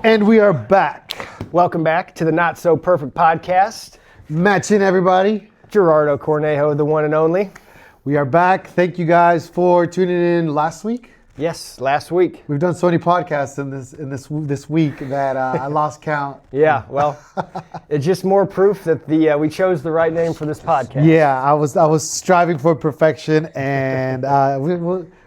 And we are back. Welcome back to the Not So Perfect podcast. Matching everybody. Gerardo Cornejo, the one and only. We are back. Thank you guys for tuning in last week. Yes, last week. We've done so many podcasts in this week that I lost count. Yeah, well, it's just more proof that we chose the right name for this podcast. Yeah, I was striving for perfection, and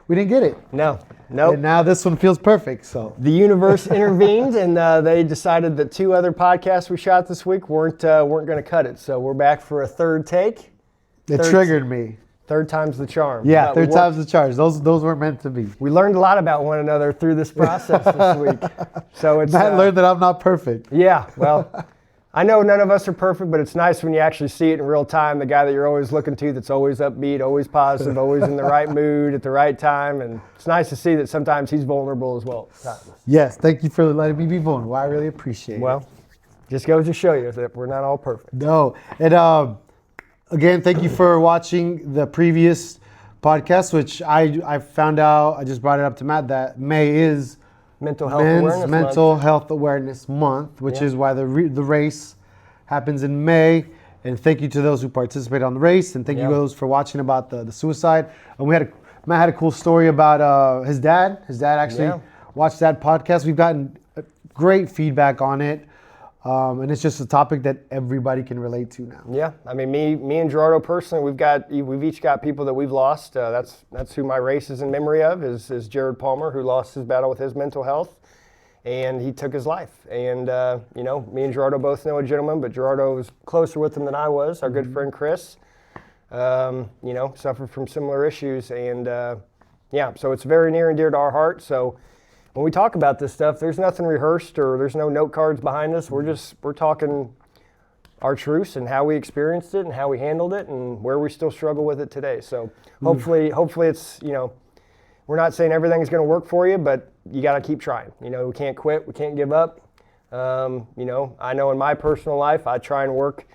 we didn't get it. No. And now this one feels perfect. So the universe intervened, and they decided that two other podcasts we shot this week weren't going to cut it. So we're back for a third take. It triggered me. Third time's the charm. Yeah, third time's the charm. Those weren't meant to be. We learned a lot about one another through this process this week. So it's Matt learned that I'm not perfect. Yeah, well, I know none of us are perfect, but it's nice when you actually see it in real time. The guy that you're always looking to, that's always upbeat, always positive, always in the right mood at the right time, and it's nice to see that sometimes he's vulnerable as well. Yes, thank you for letting me be vulnerable. I really appreciate it. Well, just goes to show you that we're not all perfect. No, and again, thank you for watching the previous podcast, which I found out, I just brought it up to Matt, that May is Mental Health Awareness Month, which is why the race happens in May. And thank you to those who participated on the race, and thank you those for watching about the suicide. And Matt had a cool story about his dad. His dad actually watched that podcast. We've gotten great feedback on it. And it's just a topic that everybody can relate to now. Yeah, I mean, me and Gerardo personally, we've each got people that we've lost. That's who my race is in memory of, is Jared Palmer, who lost his battle with his mental health, and he took his life. And me and Gerardo both know a gentleman, but Gerardo was closer with him than I was. Our good friend Chris, suffered from similar issues, and so it's very near and dear to our heart. So when we talk about this stuff, there's nothing rehearsed or there's no note cards behind us. We're talking our truths and how we experienced it and how we handled it and where we still struggle with it today. So hopefully it's, we're not saying everything's going to work for you, but you got to keep trying. We can't quit. We can't give up. I know in my personal life, I try and work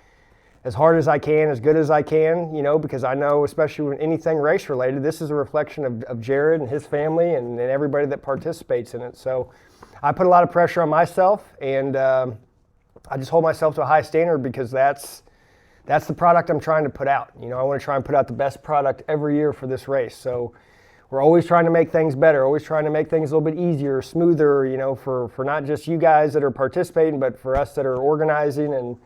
as hard as I can, as good as I can, because I know, especially when anything race related, this is a reflection of Jared and his family and everybody that participates in it. So I put a lot of pressure on myself, and I just hold myself to a high standard because that's the product I'm trying to put out. I want to try and put out the best product every year for this race. So we're always trying to make things better, always trying to make things a little bit easier, smoother, for not just you guys that are participating, but for us that are organizing and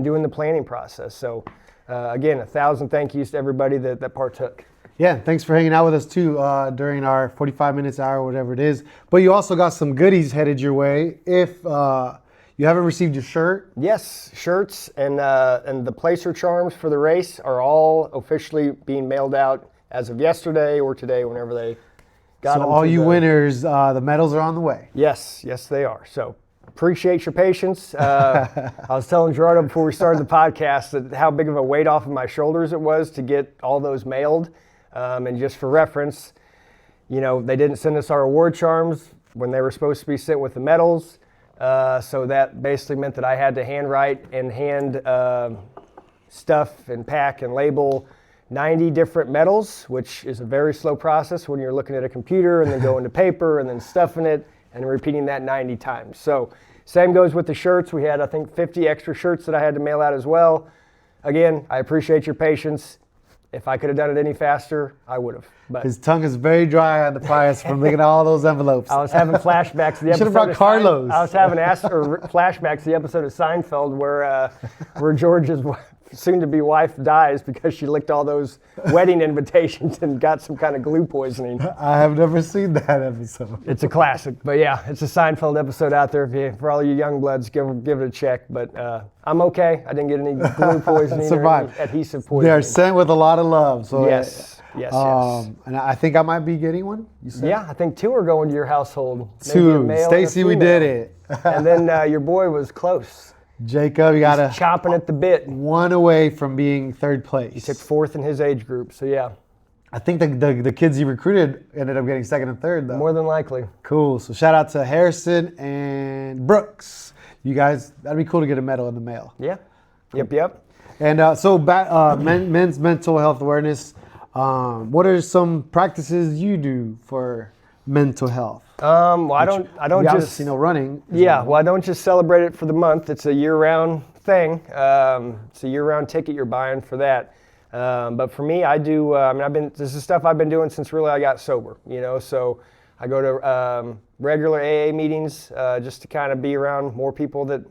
doing the planning process. So again, 1,000 thank yous to everybody that partook. Yeah, thanks for hanging out with us too during our 45 minutes, hour, whatever it is. But you also got some goodies headed your way. If you haven't received your shirt. Yes, shirts and the placer charms for the race are all officially being mailed out as of yesterday or today, whenever they got them. So all you winners, the medals are on the way. Yes, they are. So appreciate your patience. I was telling Gerardo before we started the podcast that how big of a weight off of my shoulders it was to get all those mailed. And just for reference, they didn't send us our award charms when they were supposed to be sent with the medals. So that basically meant that I had to handwrite and hand stuff and pack and label 90 different medals, which is a very slow process when you're looking at a computer and then going to paper and then stuffing it and repeating that 90 times. So same goes with the shirts. We had, I think, 50 extra shirts that I had to mail out as well. Again, I appreciate your patience. If I could have done it any faster, I would have. But his tongue is very dry on the price from looking at all those envelopes. I was having flashbacks to the episode. Should have brought Carlos. I was having flashbacks to the episode of Seinfeld where George's soon-to-be wife dies because she licked all those wedding invitations and got some kind of glue poisoning. I have never seen that episode. It's a classic, but yeah, it's a Seinfeld episode out there. For all you young bloods, give it a check. But I'm okay. I didn't get any glue poisoning or any adhesive poisoning. They are sent with a lot of love. So yes. And I think I might be getting one. You said? Yeah, I think 2 are going to your household. Two. Stacy, we did it. And then your boy was close. Jacob, you got chomping at the bit. One away from being third place. He took 4th in his age group, so yeah. I think the kids he recruited ended up getting 2nd and 3rd, though. More than likely. Cool. So shout out to Harrison and Brooks. You guys, that'd be cool to get a medal in the mail. Yeah. Cool. Yep. And men's mental health awareness. What are some practices you do for mental health? Well, I don't You just obviously know running. Yeah, well, I don't just celebrate it for the month. It's a year-round thing. It's a year-round ticket you're buying for that. But for me, I do. This is stuff I've been doing since really I got sober. So I go to regular AA meetings just to kind of be around more people that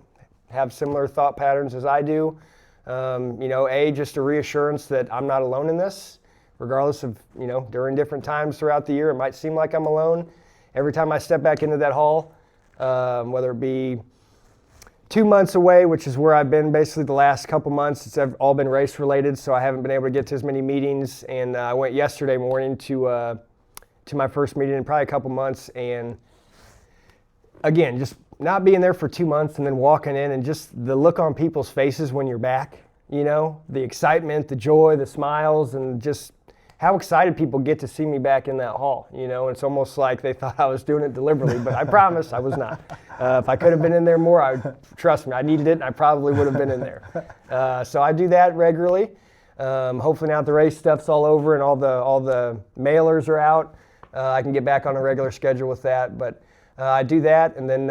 have similar thought patterns as I do. Just a reassurance that I'm not alone in this, regardless of during different times throughout the year, it might seem like I'm alone. Every time I step back into that hall, whether it be 2 months away, which is where I've been basically the last couple months, it's all been race related, so I haven't been able to get to as many meetings. And I went yesterday morning to my first meeting in probably a couple months. And again, just not being there for 2 months and then walking in and just the look on people's faces when you're back, the excitement, the joy, the smiles, and just how excited people get to see me back in that hall. It's almost like they thought I was doing it deliberately, but I promise I was not. If I could have been in there more, trust me, I needed it, and I probably would have been in there. So I do that regularly. Hopefully now that the race stuff's all over and all the mailers are out, I can get back on a regular schedule with that. But I do that, and then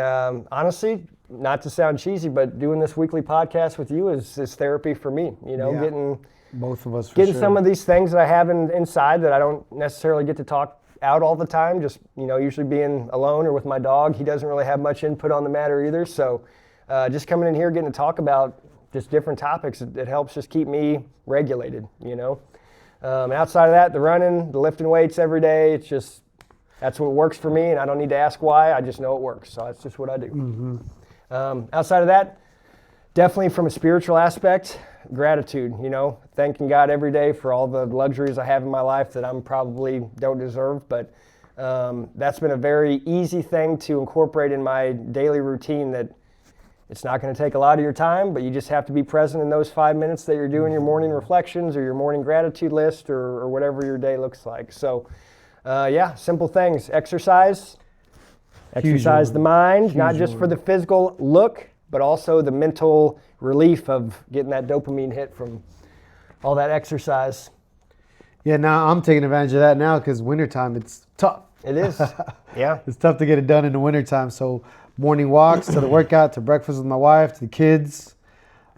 honestly, not to sound cheesy, but doing this weekly podcast with you is therapy for me. Getting both of us for getting sure. some of these things that I have inside that I don't necessarily get to talk out all the time. Just usually being alone or with my dog, he doesn't really have much input on the matter either. So just coming in here, getting to talk about just different topics, it helps just keep me regulated. Outside of that, the running, the lifting weights every day, it's just that's what works for me, and I don't need to ask why. I just know it works. So that's just what I do. Mm-hmm. Outside of that, definitely from a spiritual aspect, gratitude, thanking God every day for all the luxuries I have in my life that I'm probably don't deserve. But that's been a very easy thing to incorporate in my daily routine, that it's not going to take a lot of your time, but you just have to be present in those 5 minutes that you're doing your morning reflections or your morning gratitude list or whatever your day looks like. So simple things. Exercise the mind, not just for the physical look, but also the mental relief of getting that dopamine hit from all that exercise. Yeah, now I'm taking advantage of that now because wintertime, it's tough. It is. Yeah. It's tough to get it done in the wintertime. So morning walks to the workout, to breakfast with my wife, to the kids.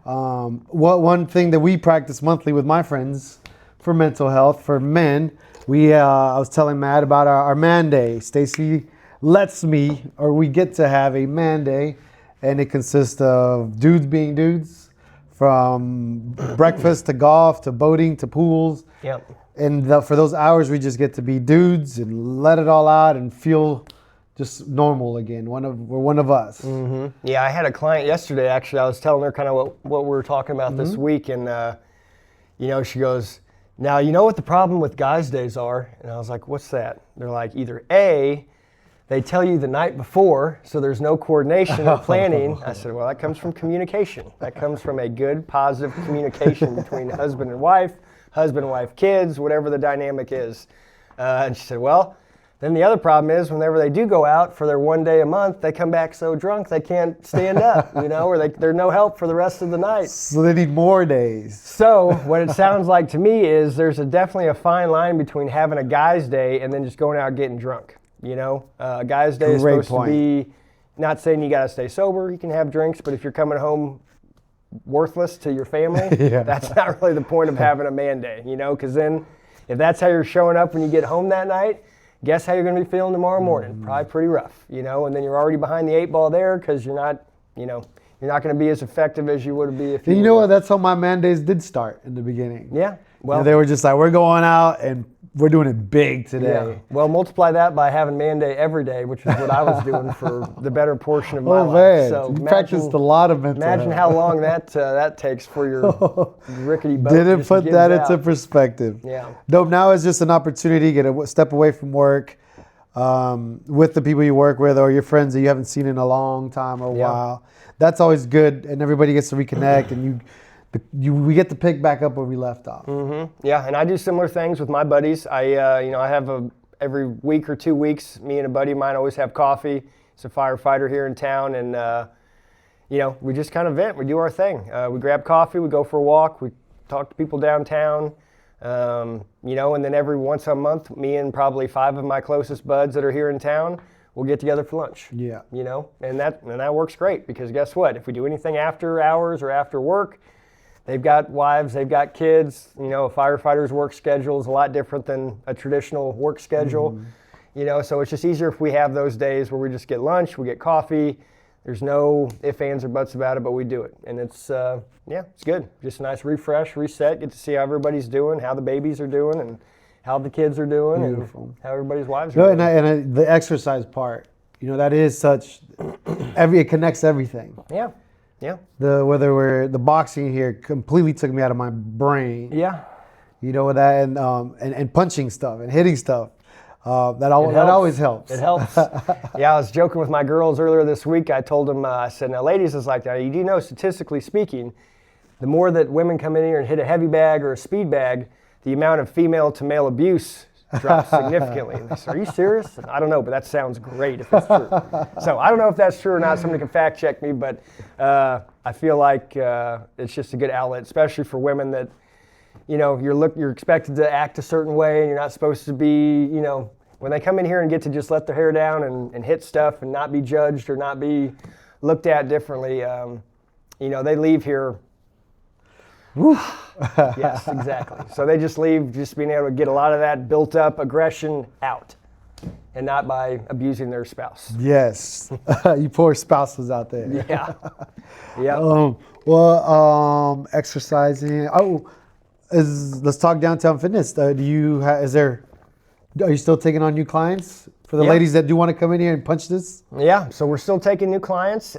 One thing that we practice monthly with my friends for mental health, for men, I was telling Matt about our man day. Stacy we get to have a man day, and it consists of dudes being dudes, from breakfast to golf to boating to pools. Yep. And for those hours, we just get to be dudes and let it all out and feel just normal again. We're one of us. Mm-hmm. Yeah, I had a client yesterday, actually. I was telling her kind of what we were talking about this week. And, she goes, now, you know what the problem with guys' days are? And I was like, what's that? They're like, either A, they tell you the night before, so there's no coordination or planning. I said, well, that comes from communication. That comes from a good, positive communication between husband and wife, kids, whatever the dynamic is. And she said, well, then the other problem is whenever they do go out for their 1 day a month, they come back so drunk they can't stand up, or they're no help for the rest of the night. So they need more days. So what it sounds like to me is there's definitely a fine line between having a guy's day and then just going out getting drunk. Guy's day is supposed to be, not saying you got to stay sober, you can have drinks, but if you're coming home worthless to your family, that's not really the point of having a man day, because then if that's how you're showing up when you get home that night, guess how you're going to be feeling tomorrow morning? Probably pretty rough, and then you're already behind the 8 ball there because you're not going to be as effective as you would be if you. And you know what? That's how my man days did start in the beginning. Yeah. Well, they were just like, we're going out and we're doing it big today. Yeah. Well, multiply that by having man day every day, which is what I was doing for the better portion of my life. Man. So you practiced a lot of mental Imagine health. how long that takes for your rickety boat. Didn't just put gives that out. into perspective. Yeah. Dope. Now it's just an opportunity to get a step away from work with the people you work with or your friends that you haven't seen in a long time or a while. That's always good, and everybody gets to reconnect, and we get to pick back up where we left off. Mm-hmm. Yeah, and I do similar things with my buddies. I have every week or 2 weeks, me and a buddy of mine always have coffee. He's a firefighter here in town, and we just kind of vent. We do our thing. We grab coffee, we go for a walk, we talk to people downtown. You know, and then every once a month, me and probably 5 of my closest buds that are here in town will get together for lunch. Yeah. You know, and that works great because guess what? If we do anything after hours or after work, they've got wives, they've got kids. You know, a firefighter's work schedule is a lot different than a traditional work schedule. You know, so it's just easier if we have those days where we just get lunch, we get coffee. There's no ifs, ands, or buts about it, but we do it. And it's, yeah, it's good. Just a nice refresh, reset, get to see how everybody's doing, how the babies are doing, and how the kids are doing, Beautiful. and how everybody's wives are No, doing. and the exercise part, you know, that is such, it connects everything. Yeah, yeah, The boxing here completely took me out of my brain. yeah. You know, that and punching stuff and hitting stuff. That always helps. It helps. Yeah, I was joking with my girls earlier this week. I told them, I said, now ladies, it's like that. You do know, statistically speaking, the more that women come in here and hit a heavy bag or a speed bag, the amount of female to male abuse drops significantly. And they said, are you serious? I don't know, but that sounds great if it's true. So I don't know if that's true or not. Somebody can fact check me, but I feel like it's just a good outlet, especially for women that, you know, you're expected to act a certain way and you're not supposed to be, you know, when they come in here and get to just let their hair down and hit stuff and not be judged or not be looked at differently, you know, they leave here. Yes, exactly. So they just leave just being able to get a lot of that built up aggression out and not by abusing their spouse. Yes. You poor spouses out there. Yeah. Yeah. Exercising. Let's talk Downtown Fitness. Are you still taking on new clients for the Yeah. ladies that do want to come in here and punch this? Yeah, so we're still taking new clients.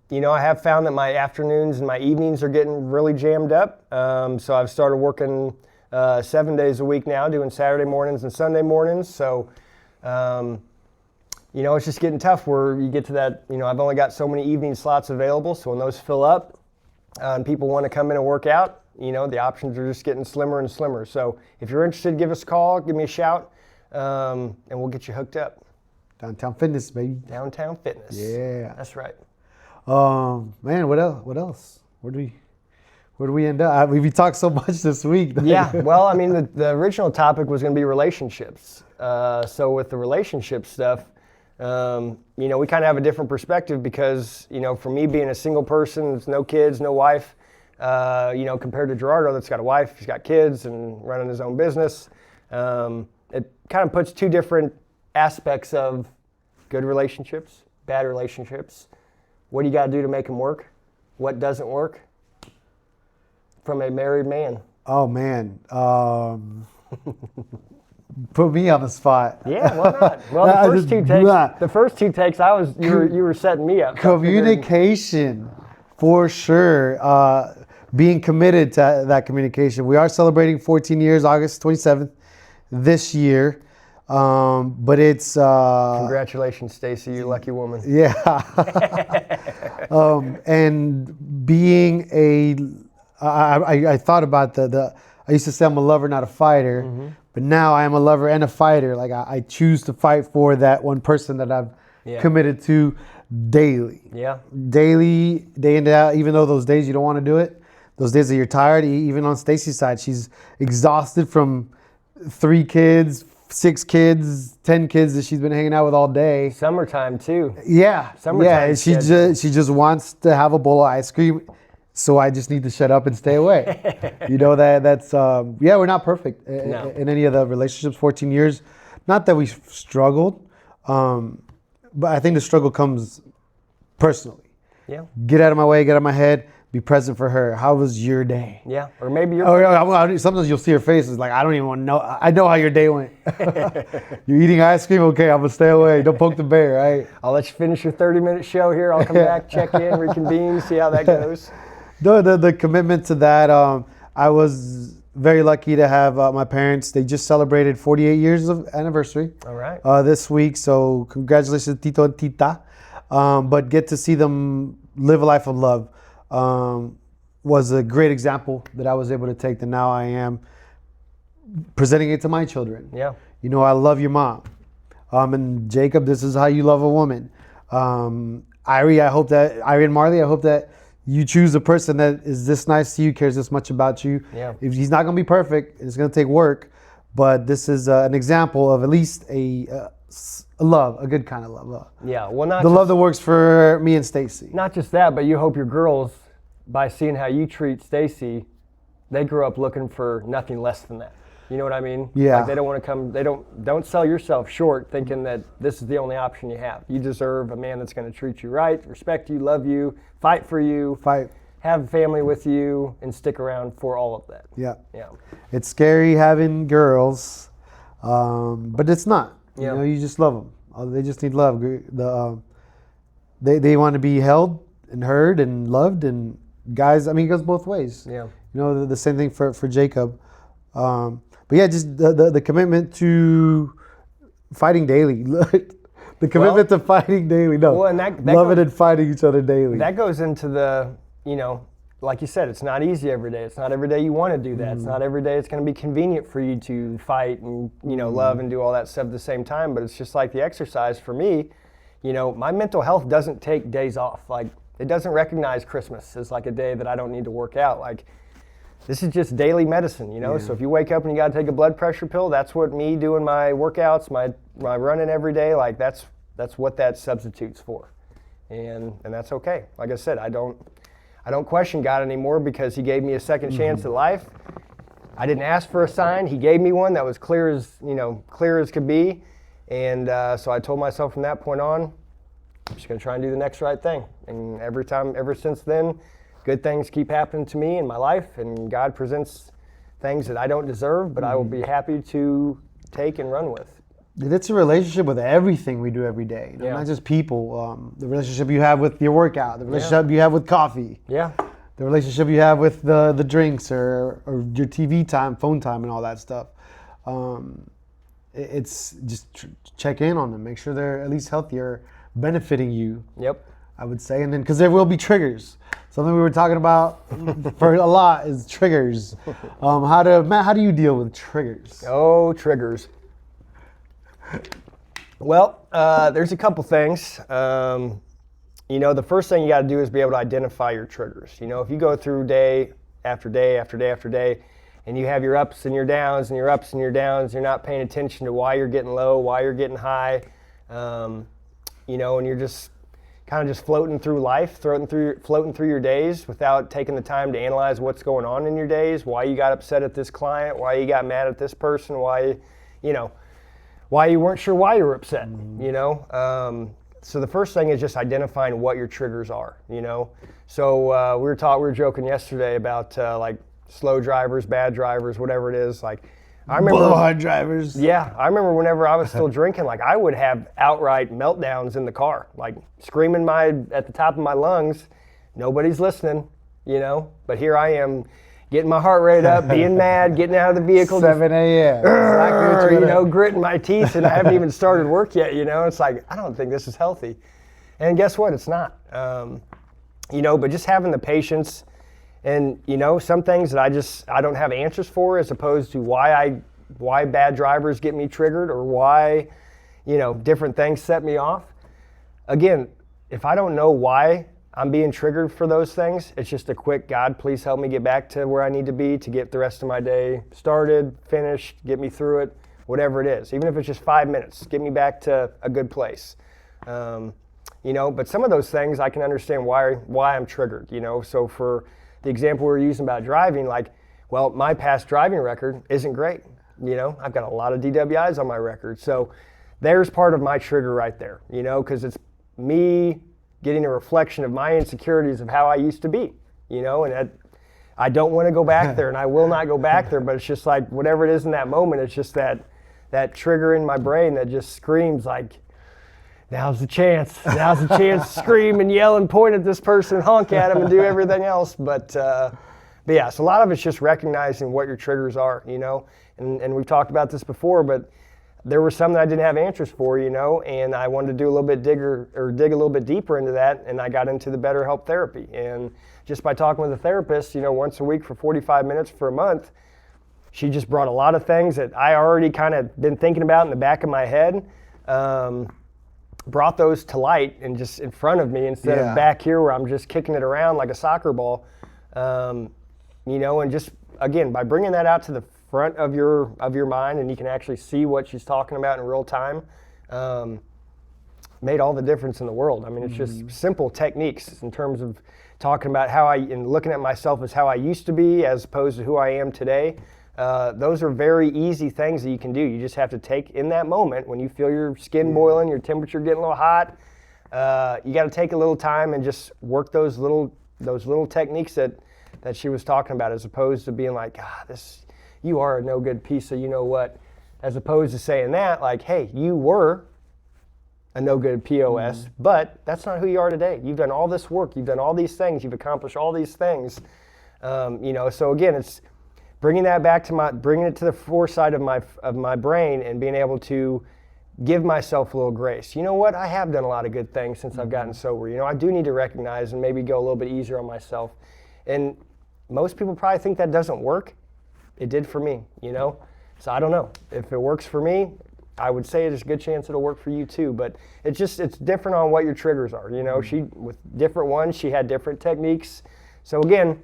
You know, I have found that my afternoons and my evenings are getting really jammed up. So I've started working 7 days a week now, doing Saturday mornings and Sunday mornings. So, you know, it's just getting tough where you get to that, you know, I've only got so many evening slots available. So when those fill up and people want to come in and work out, you know, the options are just getting slimmer and slimmer. So if you're interested, give us a call, give me a shout, and we'll get you hooked up. Downtown Fitness, baby. Downtown Fitness. Yeah. That's right. Man, what else? Where do we end up? We talked so much this week. Yeah, well, I mean, the original topic was going to be relationships. So with the relationship stuff, you know, we kind of have a different perspective because, you know, for me being a single person, with no kids, no wife, you know, compared to Gerardo that's got a wife, he's got kids and running his own business, it kind of puts two different aspects of good relationships, bad relationships. What do you got to do to make them work? What doesn't work? From a married man. Oh man, put me on the spot. Yeah, why not? Well, the first two takes, you were setting me up. Communication, for sure. Being committed to that communication. We are celebrating 14 years, August 27th, this year. But it's Congratulations, Stacy, you lucky woman. yeah. And being I thought about I used to say I'm a lover, not a fighter, but now I am a lover and a fighter. Like I choose to fight for that one person that I've committed to daily. Yeah. Daily, day in, day out, even though those days you don't want to do it, those days that you're tired, even on Stacy's side, she's exhausted from 3 kids, 6 kids, 10 kids that she's been hanging out with all day. Summertime too. Yeah. Summertime Yeah, and she just wants to have a bowl of ice cream. So I just need to shut up and stay away. You know, that's we're not perfect No. in any of the relationships. 14 years, not that we've struggled, but I think the struggle comes personally. Yeah. Get out of my way, get out of my head, be present for her. How was your day? Yeah. Or maybe you're. Sometimes you'll see her face. It's like, I don't even want to know. I know how your day went. You're eating ice cream? Okay, I'm going to stay away. Don't poke the bear, right? I'll let you finish your 30-minute show here. I'll come back, check in, reconvene, see how that goes. The commitment to that, I was very lucky to have my parents. They just celebrated 48 years of anniversary. All right. This week, so congratulations, Tito and Tita. But get to see them live a life of love was a great example that I was able to take, that now I am presenting it to my children. Yeah. You know, I love your mom. And Jacob, this is how you love a woman. Irie and Marley, I hope that you choose a person that is this nice to you, cares this much about you. Yeah. If he's not going to be perfect, it's going to take work, but this is an example of at least a love, a good kind of love. Yeah, well, not The just, love that works for me and Stacy. not just that, but you hope your girls, by seeing how you treat Stacy, they grow up looking for nothing less than that. You know what I mean? Yeah. Like they don't want to come. They don't sell yourself short, thinking that this is the only option you have. You deserve a man that's going to treat you right, respect you, love you, fight for you, have a family with you, and stick around for all of that. Yeah. Yeah. It's scary having girls, but it's not. Yeah. You know, you just love them. They just need love. They want to be held and heard and loved. And guys, I mean, it goes both ways. Yeah. You know, the same thing for Jacob. But yeah, just the commitment to fighting daily. The commitment to fighting daily. No, well, and that loving goes, and fighting each other daily. That goes into the, you know, like you said, it's not easy every day. It's not every day you want to do that. It's not every day it's going to be convenient for you to fight and, you know, love and do all that stuff at the same time. But it's just like the exercise for me. You know, my mental health doesn't take days off. Like, it doesn't recognize Christmas as like a day that I don't need to work out. Like, this is just daily medicine, you know? Yeah. So if you wake up and you got to take a blood pressure pill, that's what me doing my workouts, my running every day, like that's what that substitutes for. And that's okay. Like I said, I don't question God anymore because he gave me a second chance at life. I didn't ask for a sign. He gave me one that was clear as could be. And so I told myself from that point on, I'm just going to try and do the next right thing. And ever since then, good things keep happening to me in my life, and God presents things that I don't deserve, but I will be happy to take and run with. It's a relationship with everything we do every day, you know, not just people. The relationship you have with your workout, the relationship you have with coffee, the relationship you have with the drinks or your TV time, phone time, and all that stuff. It's just check in on them, make sure they're at least healthy or benefiting you. Yep. I would say, and then because there will be triggers. Something we were talking about for a lot is triggers. Matt, how do you deal with triggers? Oh, triggers. Well, there's a couple things. You know, the first thing you got to do is be able to identify your triggers. You know, if you go through day after day after day after day, and you have your ups and your downs and your ups and your downs, you're not paying attention to why you're getting low, why you're getting high, you know, and you're just kind of just floating through life, floating through your days without taking the time to analyze what's going on in your days, why you got upset at this client, why you got mad at this person, why you weren't sure why you were upset, you know. So the first thing is just identifying what your triggers are, you know. So we were joking yesterday about like slow drivers, bad drivers, whatever it is. Like, I remember Boulevard drivers. Yeah, I remember whenever I was still drinking, like I would have outright meltdowns in the car, like screaming at the top of my lungs. Nobody's listening, you know. But here I am, getting my heart rate up, being mad, getting out of the vehicle, 7 a.m. Exactly, you know, gritting my teeth, and I haven't even started work yet. You know, it's like I don't think this is healthy, and guess what? It's not. You know, but just having the patience. And, you know, some things that I don't have answers for, as opposed to why bad drivers get me triggered or why, you know, different things set me off. Again, if I don't know why I'm being triggered for those things, it's just a quick, God, please help me get back to where I need to be to get the rest of my day started, finished, get me through it, whatever it is. Even if it's just 5 minutes, get me back to a good place. You know, but some of those things I can understand why I'm triggered, you know. So for the example we were using about driving, like, well, my past driving record isn't great. You know, I've got a lot of DWIs on my record. So there's part of my trigger right there, you know, because it's me getting a reflection of my insecurities of how I used to be, you know, and I don't want to go back there and I will not go back there, but it's just like whatever it is in that moment, it's just that trigger in my brain that just screams like, now's the chance to scream and yell and point at this person, honk at him and do everything else. But yeah, so a lot of it's just recognizing what your triggers are, you know, and we've talked about this before, but there were some that I didn't have answers for, you know, and I wanted to do a little bit dig a little bit deeper into that, and I got into the BetterHelp therapy. And just by talking with a therapist, you know, once a week for 45 minutes for a month, she just brought a lot of things that I already kind of been thinking about in the back of my head. brought those to light and just in front of me instead of back here where I'm just kicking it around like a soccer ball. And just, again, by bringing that out to the front of your mind, and you can actually see what she's talking about in real time, made all the difference in the world. I mean, it's just simple techniques in terms of talking about and looking at myself as how I used to be as opposed to who I am today. Those are very easy things that you can do. You just have to take in that moment when you feel your skin boiling, your temperature getting a little hot. You got to take a little time and just work those little techniques that she was talking about, as opposed to being like, you are a no good piece of you know what, as opposed to saying that like, hey, you were a no good POS, but that's not who you are today. You've done all this work, you've done all these things, you've accomplished all these things. So again, it's bringing that back to bringing it to the foresight of my brain and being able to give myself a little grace. You know what? I have done a lot of good things since I've gotten sober. I do need to recognize and maybe go a little bit easier on myself. And most people probably think that doesn't work. It did for me, So I don't know. If it works for me, I would say there's a good chance it'll work for you too. But it's different on what your triggers are. She, with different ones, she had different techniques. So again,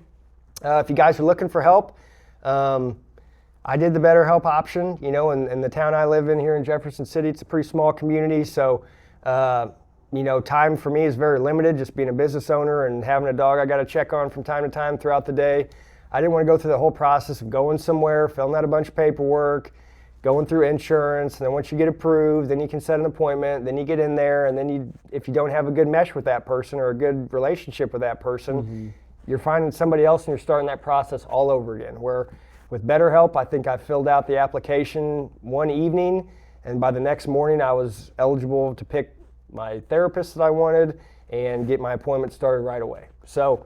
if you guys are looking for help, I did the BetterHelp option, in the town I live in here in Jefferson City. It's a pretty small community, so time for me is very limited, just being a business owner and having a dog I got to check on from time to time throughout the day. I didn't want to go through the whole process of going somewhere, filling out a bunch of paperwork, going through insurance, and then once you get approved, then you can set an appointment, then you get in there, and then if you don't have a good mesh with that person or a good relationship with that person, you're finding somebody else and you're starting that process all over again. Where with BetterHelp, I think I filled out the application one evening, and by the next morning I was eligible to pick my therapist that I wanted and get my appointment started right away. So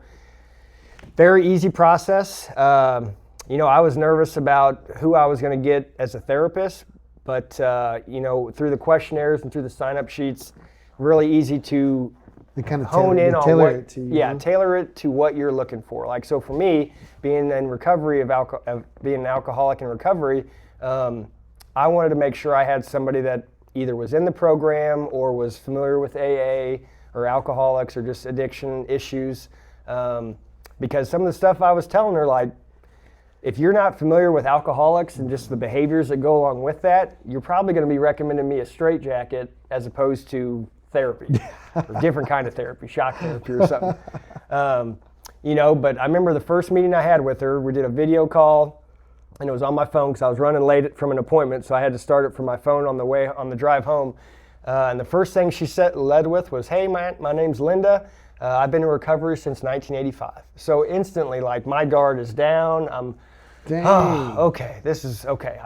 very easy process. I was nervous about who I was going to get as a therapist, but through the questionnaires and through the sign-up sheets, really easy to hone in on what, tailor it to what you're looking for. Like, so for me, being in recovery being an alcoholic in recovery, I wanted to make sure I had somebody that either was in the program or was familiar with AA or alcoholics or just addiction issues. Because some of the stuff I was telling her, like, if you're not familiar with alcoholics and just the behaviors that go along with that, you're probably going to be recommending me a straitjacket as opposed to therapy, or different kind of therapy, shock therapy or something. But I remember the first meeting I had with her, we did a video call, and it was on my phone because I was running late from an appointment, so I had to start it from my phone on the drive home. And the first thing she led with was, "Hey, my name's Linda. I've been in recovery since 1985. So instantly, like, my guard is down. I'm, okay, this is okay.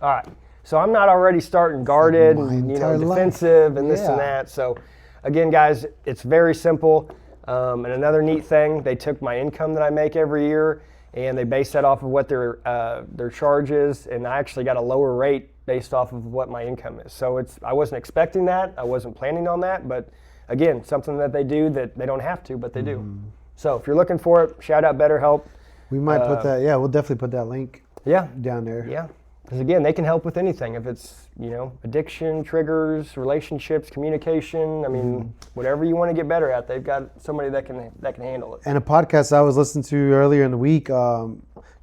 All right. So I'm not already starting guarded and defensive and this and that. So again, guys, it's very simple. And another neat thing, they took my income that I make every year and they based that off of what their charge is, and I actually got a lower rate based off of what my income is. So I wasn't expecting that. I wasn't planning on that, but again, something that they do that they don't have to, but they do. So if you're looking for it, shout out BetterHelp. We might put that, we'll definitely put that link down there. Yeah, because again, they can help with anything. If it's, addiction, triggers, relationships, communication, I mean, whatever you want to get better at, they've got somebody that can handle it. And a podcast I was listening to earlier in the week,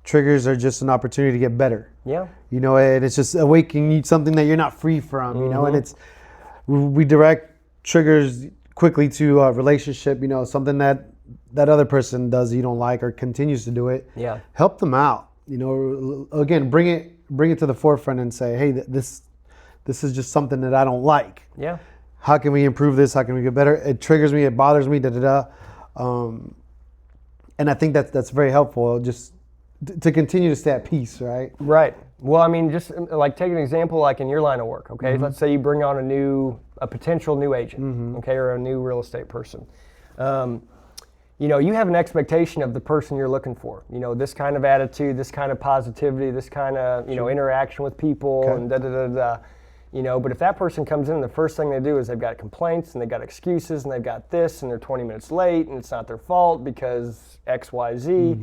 triggers are just an opportunity to get better. Yeah. And it's just awakening you something that you're not free from, and we direct triggers quickly to a relationship, something that other person does you don't like or continues to do it. Yeah. Help them out. Again, bring it to the forefront and say, hey, this is just something that I don't like. Yeah. How can we improve this? How can we get better? It triggers me. It bothers me. And I think that's very helpful. Just to continue to stay at peace, right? Right. Well, I mean, just like take an example, like in your line of work. Okay, let's say you bring on a potential new agent, okay, or a new real estate person. You have an expectation of the person you're looking for. This kind of attitude, this kind of positivity, this kind of interaction with people, and da da da da. But if that person comes in and the first thing they do is they've got complaints and they've got excuses and they've got this and they're 20 minutes late and it's not their fault because X, Y, Z.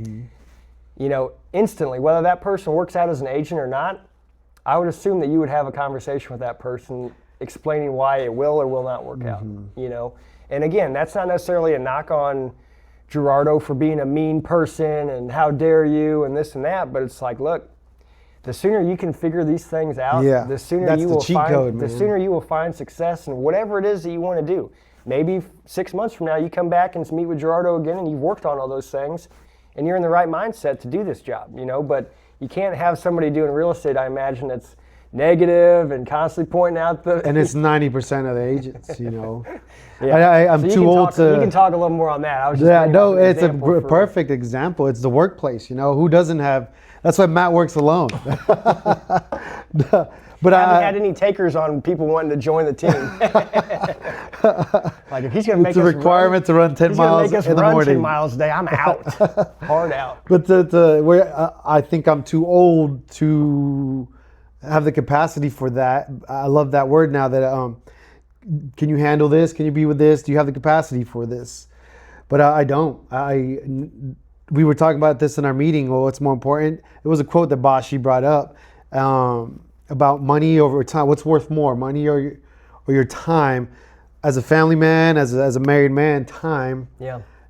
Instantly, whether that person works out as an agent or not, I would assume that you would have a conversation with that person explaining why it will or will not work out, you know? And again, that's not necessarily a knock on Gerardo for being a mean person and how dare you and this and that, but it's like, look, the sooner you can figure these things out, the sooner that's you the will cheat find code, the man. sooner you will find success in whatever it is that you want to do. Maybe 6 months from now you come back and meet with Gerardo again and you've worked on all those things and you're in the right mindset to do this job, you know, but you can't have somebody doing real estate, I imagine, that's negative and constantly pointing out the... And it's 90% of the agents, you know. Yeah. I'm So you too can old talk, to... You can talk a little more on that. I was just Yeah, bringing no, up an it's a example for- perfect example. It's the workplace, you know. Who doesn't have... That's why Matt works alone. But Haven't had any takers on people wanting to join the team. Like if he's going to make it's a us requirement to run 10 he's going miles to make us in the run 10 morning. miles a day, I'm out. Hard out. But I think I'm too old to have the capacity for that. I love that word now. That can you handle this? Can you be with this? Do you have the capacity for this? But I don't. We were talking about this in our meeting. Well, what's more important? It was a quote that Bashi brought up about money over time. What's worth more, money or your time? As a family man, as a married man, time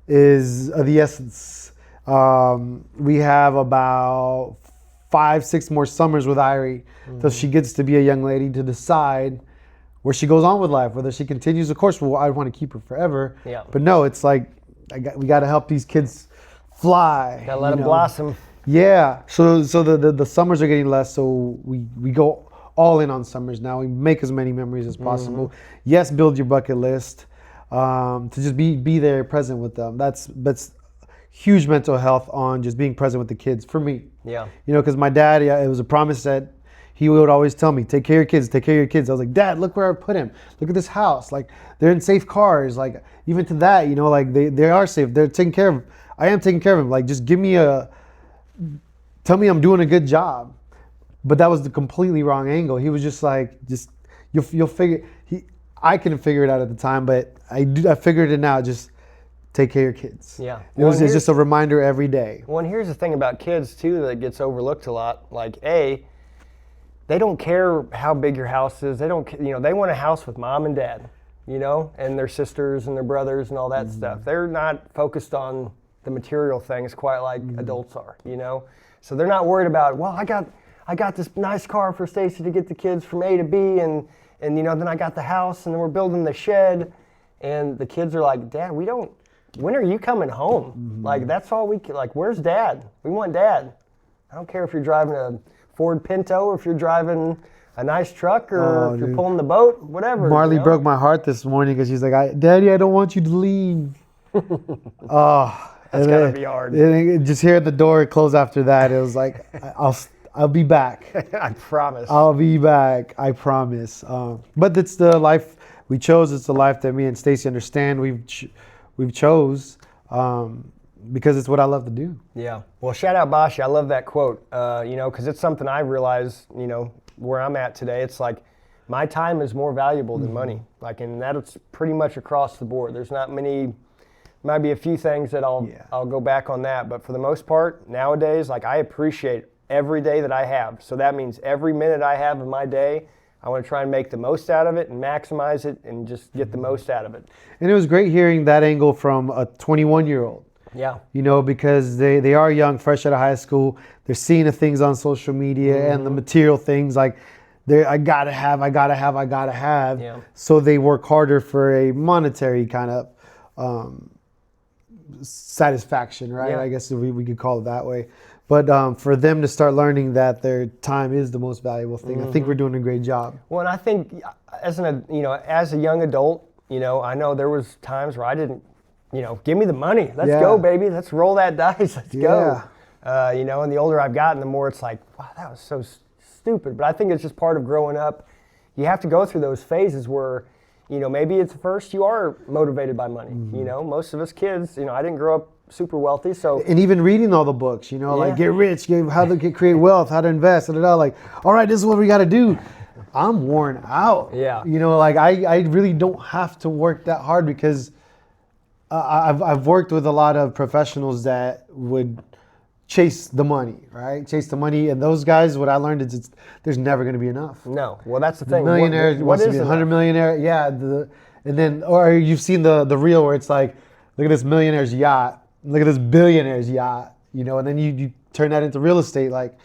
is of the essence. We have about 5-6 more summers with Irie till she gets to be a young lady to decide where she goes on with life, whether she continues. Of course, well, I want to keep her forever. Yeah. But no, it's like we got to help these kids fly. Got to let them blossom. Yeah. So the summers are getting less. So we go all in on summers now. We make as many memories as possible. Yes, build your bucket list. To just be there, present with them. That's huge mental health on just being present with the kids for me. Yeah. You know, because my dad, it was a promise that he would always tell me, take care of your kids, take care of your kids. I was like, Dad, look where I put him. Look at this house. Like, they're in safe cars. Like, even to that, you know, like they are safe. They're taking care of, I am taking care of him. Like, just tell me I'm doing a good job. But that was the completely wrong angle. He was just like, you'll figure, I couldn't figure it out at the time, but I figured it out. Just take care of your kids. Yeah. It's just a reminder every day. Well, and here's the thing about kids too that gets overlooked a lot. Like, they don't care how big your house is. They don't, they want a house with mom and dad, and their sisters and their brothers and all that stuff. They're not focused on the material things quite like adults are, So they're not worried about, well, I got this nice car for Stacy to get the kids from A to B, and then I got the house, and then we're building the shed, and the kids are like, Dad, when are you coming home? Like, that's all where's Dad? We want Dad. I don't care if you're driving a Ford Pinto or if you're driving a nice truck or if you're pulling the boat, whatever. Marley broke my heart this morning because she's like, Daddy, I don't want you to leave. That's gotta be hard. Just hearing the door close after that, it was like, I'll be back. I promise. I'll be back. I promise. But it's the life we chose. It's the life that me and Stacy understand. We've chose because it's what I love to do. Yeah. Well, shout out Bashi. I love that quote. Because it's something I realize. Where I'm at today. It's like my time is more valuable than money. Like, and that's pretty much across the board. There's not many. Might be a few things that I'll go back on that, but for the most part, nowadays, like, I appreciate every day that I have. So that means every minute I have of my day, I want to try and make the most out of it and maximize it and just get the most out of it. And it was great hearing that angle from a 21-year-old. Yeah. Because they are young, fresh out of high school. They're seeing the things on social media and the material things like I gotta have. Yeah. So they work harder for a monetary kind of satisfaction, right? Yeah. I guess we could call it that way. But for them to start learning that their time is the most valuable thing, I think we're doing a great job. Well, and I think as a young adult, I know there was times where I didn't, give me the money. Let's go, baby. Let's roll that dice. Let's go. And the older I've gotten, the more it's like, wow, that was so stupid. But I think it's just part of growing up. You have to go through those phases where, maybe at first you are motivated by money. Most of us kids, I didn't grow up super wealthy, so. And even reading all the books, like Get Rich, how to create wealth, how to invest, like, all right, this is what we got to do. I'm worn out. Yeah. I really don't have to work that hard because I've worked with a lot of professionals that would chase the money, right? Chase the money, and those guys, what I learned is there's never going to be enough. No. Well, that's the thing. Millionaire what wants to is be a enough? 100 millionaire, yeah. And then, or you've seen the reel where it's like, look at this millionaire's yacht, look at this billionaire's yacht, you know, and then you turn that into real estate, like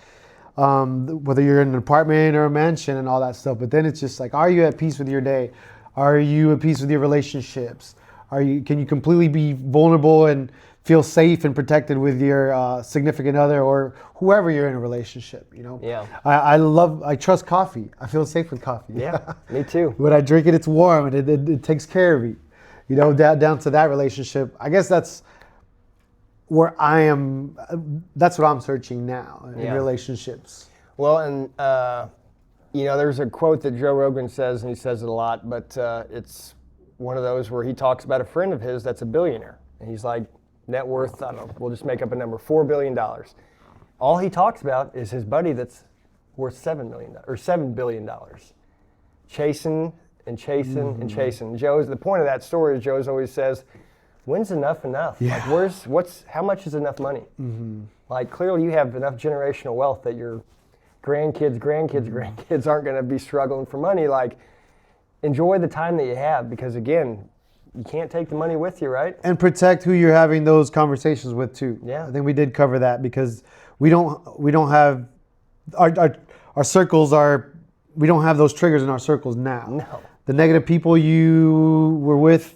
whether you're in an apartment or a mansion and all that stuff. But then it's just like, are you at peace with your day? Are you at peace with your relationships? Can you completely be vulnerable and feel safe and protected with your significant other or whoever you're in a relationship, you know? Yeah. I trust coffee. I feel safe with coffee. Yeah, me too. When I drink it, it's warm and it takes care of me. You know, down to that relationship. I guess that's where I am. That's what I'm searching now in relationships. Well, and you know, there's a quote that Joe Rogan says, and he says it a lot, but it's one of those where he talks about a friend of his that's a billionaire. And he's like, net worth, I don't know, we'll just make up a number, $4 billion. All he talks about is his buddy that's worth $7 million or $7 billion. Chasing and chasing and chasing. The point of that story is Joe's always says, when's enough enough? Yeah. Like how much is enough money? Like clearly you have enough generational wealth that your grandkids aren't going to be struggling for money. Like enjoy the time that you have, because again, you can't take the money with you, right? And protect who you're having those conversations with too. Yeah. I think we did cover that, because we don't have our circles we don't have those triggers in our circles now. No. The negative people you were with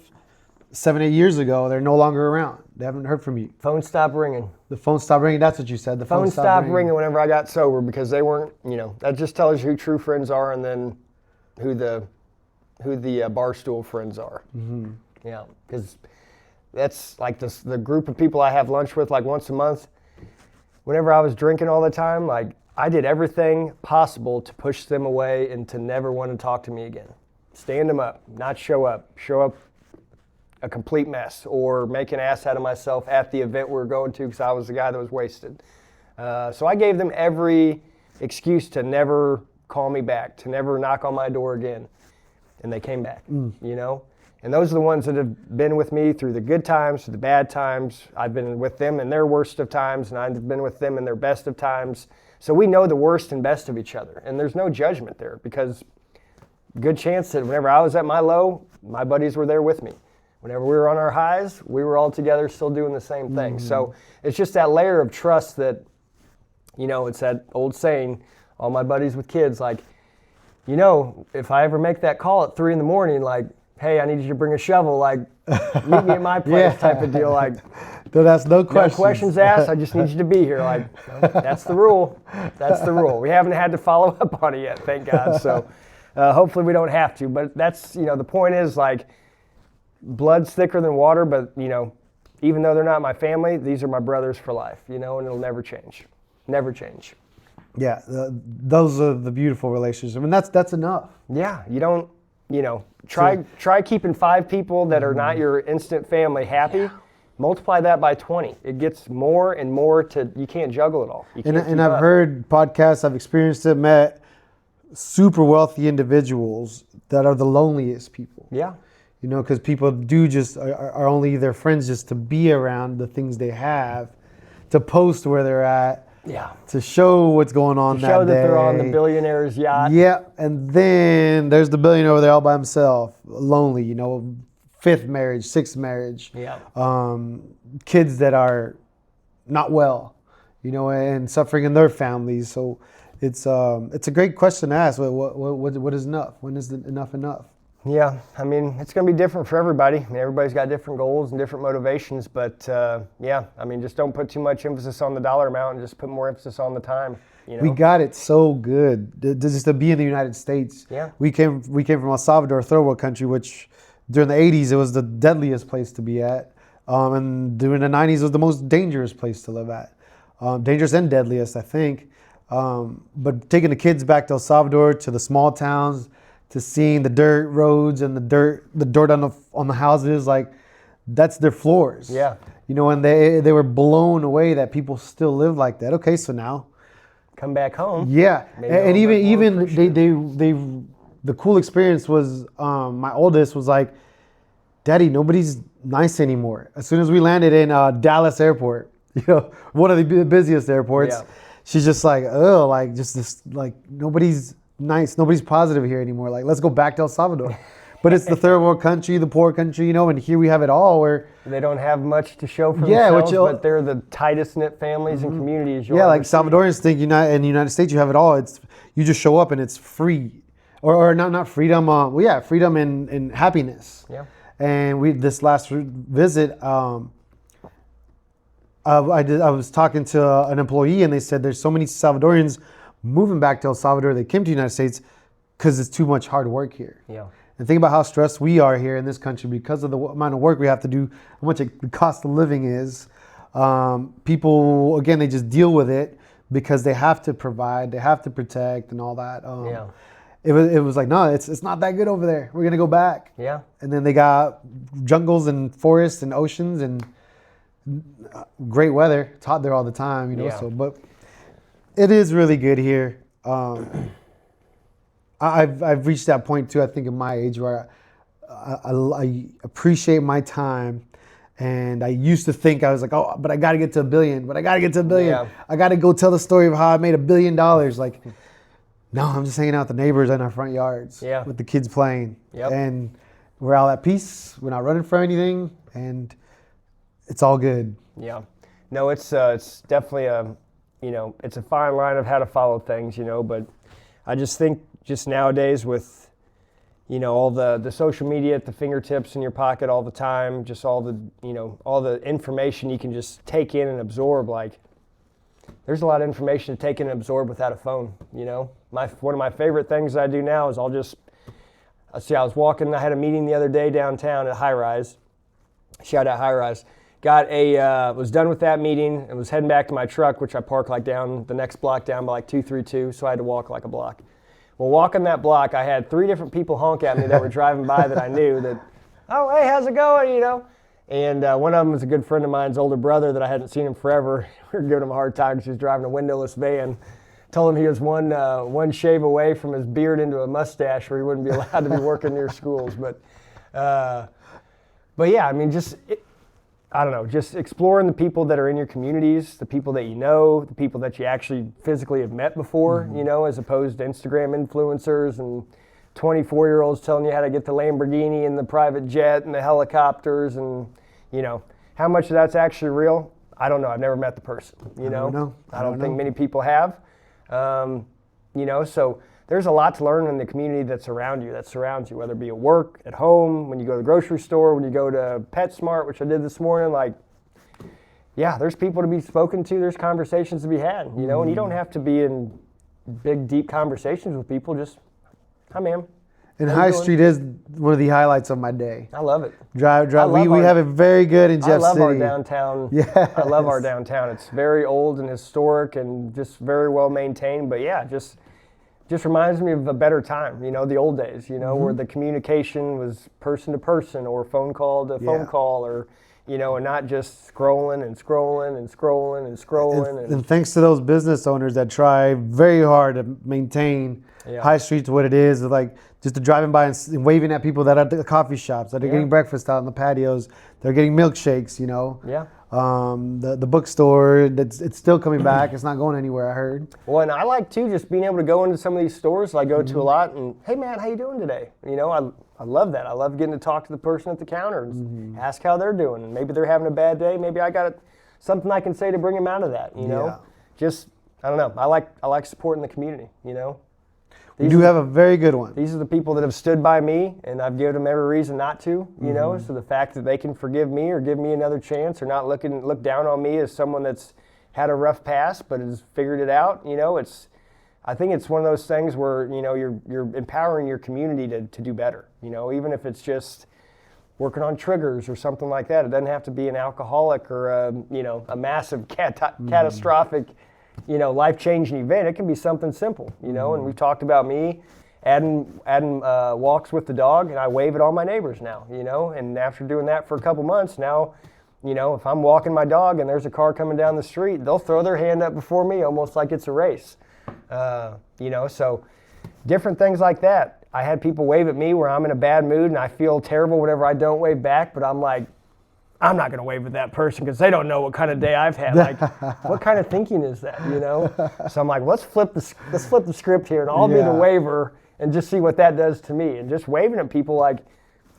7-8 years ago, they're no longer around. They haven't heard from you. Phone stopped ringing. The phone stopped ringing. That's what you said. The Phone stopped ringing whenever I got sober, because they weren't, you know, that just tells you who true friends are and then who the barstool friends are. Mm-hmm. Yeah, because that's like the group of people I have lunch with like once a month. Whenever I was drinking all the time, like I did everything possible to push them away and to never want to talk to me again. Stand them up, not show up a complete mess, or make an ass out of myself at the event we were going to because I was the guy that was wasted. So I gave them every excuse to never call me back, to never knock on my door again. And they came back, you know? And those are the ones that have been with me through the good times, through the bad times. I've been with them in their worst of times, and I've been with them in their best of times. So we know the worst and best of each other. And there's no judgment there, because good chance that whenever I was at my low, my buddies were there with me. Whenever we were on our highs, we were all together still doing the same thing. Mm-hmm. So it's just that layer of trust that, you know, it's that old saying, all my buddies with kids, like, you know, if I ever make that call at 3 a.m, like, hey, I need you to bring a shovel, like, meet me at my place type of deal. Like, don't ask no questions. No questions asked, I just need you to be here. Like, that's the rule. That's the rule. We haven't had to follow up on it yet, thank God. So hopefully we don't have to. But that's, you know, the point is, like, blood's thicker than water, but, you know, even though they're not my family, these are my brothers for life, you know, and it'll never change. Never change. Yeah, those are the beautiful relationships. I mean, that's enough. Yeah, you don't, you know, try keeping 5 people that are not your instant family happy. Yeah. Multiply that by 20. It gets more and more you can't juggle it all. And I've heard podcasts, I've experienced it, met super wealthy individuals that are the loneliest people. Yeah. You know, because people do just are only their friends just to be around the things they have, to post where they're at. Yeah. To show what's going on that day. To show that they're on the billionaire's yacht. Yeah, and then there's the billionaire over there all by himself, lonely, you know, 5th marriage, 6th marriage. Yeah. Kids that are not well, you know, and suffering in their families. So it's a great question to ask. What is enough? When is enough enough? Yeah, I mean, it's going to be different for everybody. I mean, everybody's got different goals and different motivations, but yeah, I mean, just don't put too much emphasis on the dollar amount and just put more emphasis on the time. You know? We got it so good just to be in the United States. Yeah. We came from El Salvador, third world country, which during the 80s, it was the deadliest place to be at. And during the 90s, it was the most dangerous place to live at. Dangerous and deadliest, I think. But taking the kids back to El Salvador, to the small towns, to seeing the dirt roads and the dirt on the houses, like that's their floors. Yeah. You know, and they were blown away that people still live like that. Okay, so now come back home. Yeah, and even they the cool experience was my oldest was like, Daddy, nobody's nice anymore. As soon as we landed in Dallas Airport, one of the busiest airports. Yeah. She's just like, oh, like just this, like nobody's nice, nobody's positive here anymore. Like, let's go back to El Salvador. But it's the third world country, the poor country, and here we have it all where they don't have much to show for Yeah, themselves, which but they're the tightest knit families and communities. yeah, like Salvadorians think in the United States you have it all. It's you just show up and it's free, or not freedom. Freedom and happiness. Yeah. And this last visit, I was talking to an employee and they said there's so many Salvadorians moving back to El Salvador. They came to the United States because it's too much hard work here. Yeah. And think about how stressed we are here in this country because of the amount of work we have to do, how much the cost of living is. People, again, they just deal with it because they have to provide, they have to protect and all that. It was like, no, it's not that good over there. We're going to go back. Yeah. And then they got jungles and forests and oceans and great weather. It's hot there all the time, Yeah. So, but it is really good here. I've reached that point too, I think, in my age where I appreciate my time. And I used to think, I was like, oh, but I got to get to $1 billion. Yeah. I got to go tell the story of how I made $1 billion. Like, no, I'm just hanging out with the neighbors in our front yards Yeah. with the kids playing. Yep. And we're all at peace. We're not running from anything. And it's all good. Yeah. No, it's definitely it's a fine line of how to follow things, but I just think just nowadays with, all the social media at the fingertips in your pocket all the time, just all the information you can just take in and absorb, like there's a lot of information to take in and absorb without a phone, One of my favorite things I do now is I was walking, I had a meeting the other day downtown at High Rise. Shout out High Rise. Was done with that meeting and was heading back to my truck, which I parked like down the next block down by like 232, so I had to walk like a block. Well, walking that block, I had 3 different people honk at me that were driving by that I knew that, oh, hey, how's it going, And one of them was a good friend of mine's older brother that I hadn't seen him forever. We were giving him a hard time because he was driving a windowless van. Told him he was one shave away from his beard into a mustache where he wouldn't be allowed to be working near schools. But yeah, I mean, I don't know, just exploring the people that are in your communities, the people that you know, the people that you actually physically have met before, as opposed to Instagram influencers and 24-year-olds telling you how to get the Lamborghini and the private jet and the helicopters and, how much of that's actually real? I don't know. I've never met the person, I don't know. I don't think many people have. So there's a lot to learn in the community that surrounds you, whether it be at work, at home, when you go to the grocery store, when you go to PetSmart, which I did this morning. Like, yeah, there's people to be spoken to, there's conversations to be had, and you don't have to be in big, deep conversations with people. Just, hi, ma'am. And High Street is one of the highlights of my day. I love it. Drive. We have it very good in Jeff City. I love our downtown. Yes. I love our downtown. It's very old and historic and just very well maintained. But yeah, just reminds me of a better time, the old days, where the communication was person to person or phone call to phone call or, and not just scrolling and scrolling and scrolling and scrolling. And thanks to those business owners that try very hard to maintain High Street to what it is, like just to driving by and waving at people that are at the coffee shops, that are getting breakfast out in the patios, they're getting milkshakes, Yeah. The bookstore, it's still coming back. It's not going anywhere, I heard. Well, and I like, too, just being able to go into some of these stores I go to a lot and, hey, man, how you doing today? I love that. I love getting to talk to the person at the counter and ask how they're doing. And maybe they're having a bad day. Maybe I got something I can say to bring them out of that, Just, I don't know. I like supporting the community, We do have a very good one. These are the people that have stood by me, and I've given them every reason not to, So the fact that they can forgive me or give me another chance or not look down on me as someone that's had a rough past but has figured it out, I think it's one of those things where, you're empowering your community to do better, even if it's just working on triggers or something like that. It doesn't have to be an alcoholic or a massive catastrophic life-changing event. It can be something simple, and we've talked about me adding walks with the dog, and I wave at all my neighbors now, and after doing that for a couple months now, if I'm walking my dog and there's a car coming down the street, they'll throw their hand up before me almost like it's a race, so different things like that. I had people wave at me where I'm in a bad mood and I feel terrible whenever I don't wave back, but I'm like, I'm not going to wave at that person because they don't know what kind of day I've had. Like, what kind of thinking is that, you know? So I'm like, let's flip the script here, and I'll be the waver and just see what that does to me. And just waving at people, like,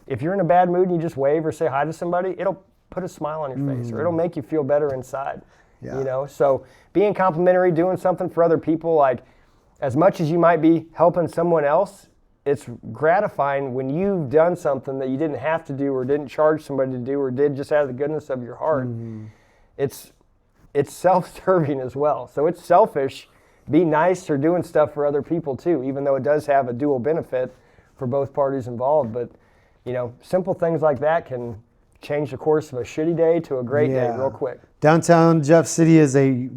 if you're in a bad mood and you just wave or say hi to somebody, it'll put a smile on your face, or it'll make you feel better inside. You know? So being complimentary, doing something for other people, like, as much as you might be helping someone else, it's gratifying when you've done something that you didn't have to do or didn't charge somebody to do or did just out of the goodness of your heart. It's self-serving as well. So it's selfish. Be nice or doing stuff for other people too, even though it does have a dual benefit for both parties involved. But, you know, simple things like that can change the course of a shitty day to a great day real quick. Downtown Jeff City is a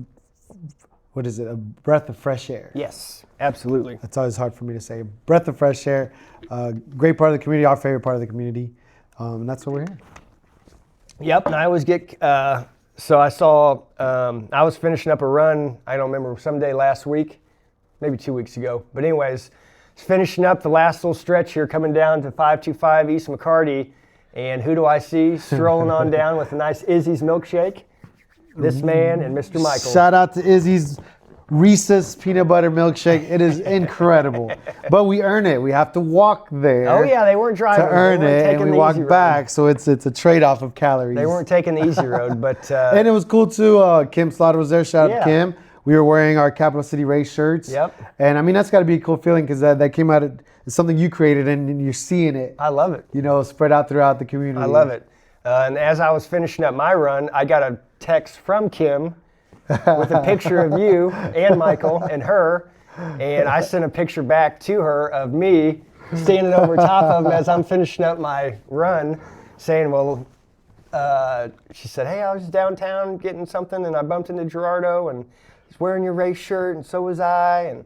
breath of fresh air. Yes, absolutely. That's always hard for me to say. A breath of fresh air. Great part of the community, our favorite part of the community. And that's what we're here. Yep, and I always get, so I saw, I was finishing up a run, I don't remember, someday last week, maybe 2 weeks ago. But anyways, finishing up the last little stretch here, coming down to 525 East McCarty. And who do I see strolling on down with a nice Izzy's milkshake? This man and Mr. Michael. Shout out to Izzy's Reese's peanut butter milkshake. It is incredible. But we earn it. We have to walk there. Oh yeah, they weren't driving. To earn it, and we walk back, so it's a trade-off of calories. They weren't taking the easy road, but... and it was cool too. Kim Slaughter was there. Shout out to Kim. We were wearing our Capital City Race shirts. Yep. And I mean, that's got to be a cool feeling because that came out, it's something you created and you're seeing it. I love it. You know, spread out throughout the community. I love it. And as I was finishing up my run, I got a text from Kim with a picture of you and Michael and her. And I sent a picture back to her of me standing over top of him as I'm finishing up my run saying, well, she said, hey, I was downtown getting something and I bumped into Gerardo and he's wearing your race shirt and so was I. And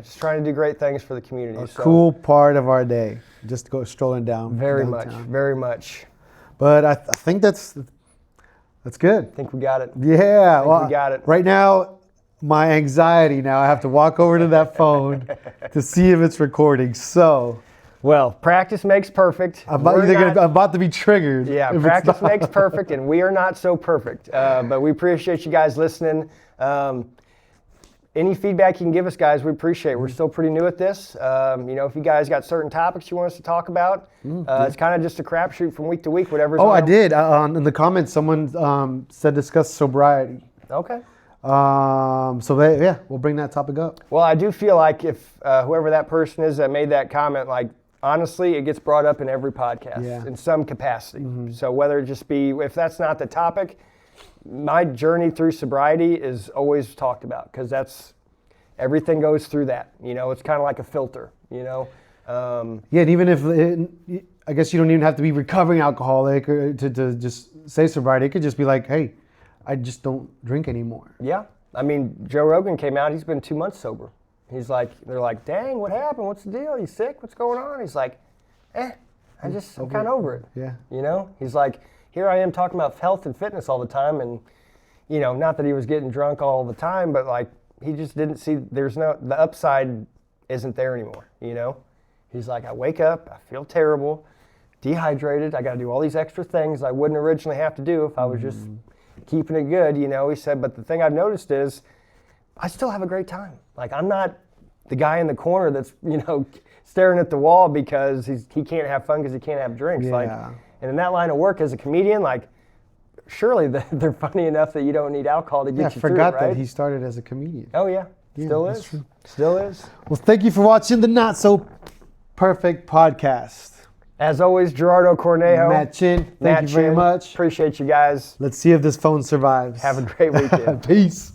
just trying to do great things for the community. Cool part of our day, just to go strolling down. Very downtown. very much. But I think that's good. I think we got it. Yeah, we got it. Right now, my anxiety now, I have to walk over to that phone to see if it's recording. So, well, practice makes perfect. I'm about to be triggered. Yeah, practice makes perfect, and we are not so perfect. But we appreciate you guys listening. Any feedback you can give us, guys, we appreciate it. We're still pretty new at this. If you guys got certain topics you want us to talk about, it's kind of just a crapshoot from week to week, whatever's on. I did. In the comments, someone said discuss sobriety. Okay. We'll bring that topic up. Well, I do feel like if whoever that person is that made that comment, like, honestly, it gets brought up in every podcast in some capacity. So whether it just be, if that's not the topic, my journey through sobriety is always talked about because everything goes through that. You know, it's kind of like a filter, you know. And even if, I guess you don't even have to be recovering alcoholic or to just say sobriety. It could just be like, hey, I just don't drink anymore. Yeah. I mean, Joe Rogan came out, he's been 2 months sober. He's like, they're like, dang, what happened? What's the deal? You sick? What's going on? He's like, I'm kind of over it. Yeah. You know, he's like, here I am talking about health and fitness all the time. And, you know, not that he was getting drunk all the time, but like, he just didn't see, the upside isn't there anymore, you know? He's like, I wake up, I feel terrible, dehydrated. I got to do all these extra things I wouldn't originally have to do if I was just keeping it good, you know? He said, but the thing I've noticed is I still have a great time. Like, I'm not the guy in the corner that's, you know, staring at the wall because he can't have fun because he can't have drinks. Yeah. Like, and in that line of work as a comedian, like, surely they're funny enough that you don't need alcohol to get you through it, right? I forgot that he started as a comedian. Oh, yeah. Still is. True. Still is. Well, thank you for watching the Not So Perfect podcast. As always, Gerardo Cornejo. Matt Chin, thank you very much. Appreciate you guys. Let's see if this phone survives. Have a great weekend. Peace.